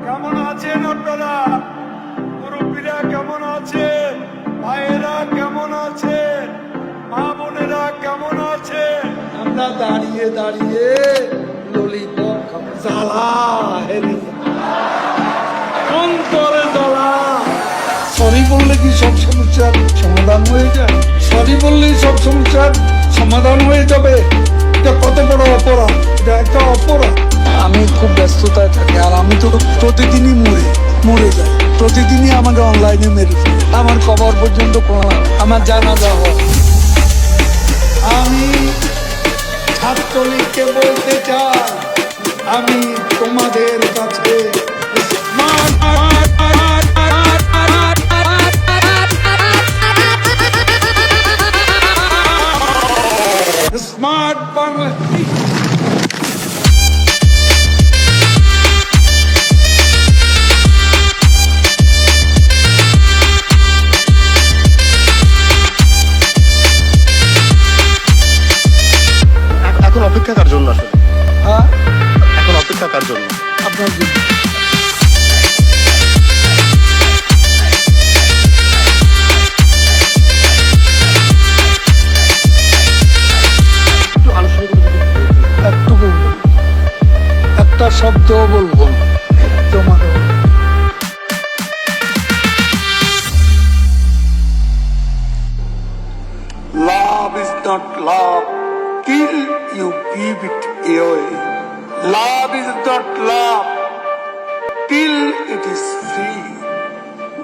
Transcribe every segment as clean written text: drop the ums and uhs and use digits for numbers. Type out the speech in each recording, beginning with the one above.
কেমন আছেন আপনারা? মুরব্বীরা কেমন আছেন? ভাইয়েরা কেমন আছেন? মা বোনেরা কেমন আছেন? আমরা দাঁড়িয়ে দাঁড়িয়ে ললিপপ খাবো। জ্বালা অন্তরে জ্বালা। সরি বললে কি সব সমস্যার সমাধান হয়ে যায়? সরি বললেই সব সমস্যার সমাধান হয়ে যাবে? এটা কত বড় অপরাধ! এটা একটা অপরাধ। আমি খুব ব্যস্ততায় থাকি, আর আমি তো প্রতিদিনই মরে যাই। প্রতিদিনই আমাকে অনলাইনে মেরে ফেলে। আমার কবর পর্যন্ত আমার জানাজা হয়। আমি ছাত্রলীগকে বলতে চাই, আমি তোমাদের কাছে স্মার্ট বাংলা। এখন অপেক্ষা কার জন্য আসলে? হ্যাঁ, এখন অপেক্ষা কার জন্য? আপনার জন্য। একটু আনুষ্ঠানিক একটুকু একটা শব্দ বলবো না তোমাকে। Love is not love till you give it away. Love is not love till it is free.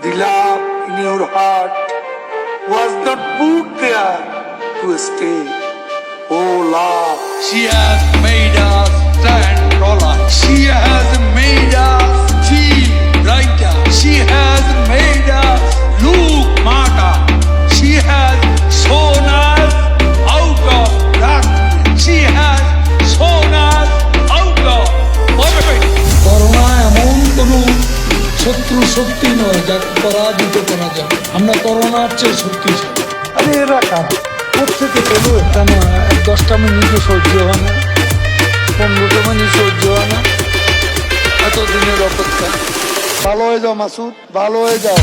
The love in your heart was not put there to stay. Oh love, she has made us stand taller. She has made us feel brighter. She has made us look smarter. She has shown us out of darkness. She has shown us out of poverty. Corona এমন কোন শক্তি নয় যাকে পরাজিত করা যাবে। আমরা করোনার চেয়ে শক্তিশালী। আরে এরা কাজ কোথেকে পেলো? কেন 10টা মিনিটও সহ্য হয় না, 15টা মিনিট সহ্য হয় না, এতদিনের অপেক্ষা। ভালো হয়ে যাও মাসুদ, ভালো হয়ে যাও।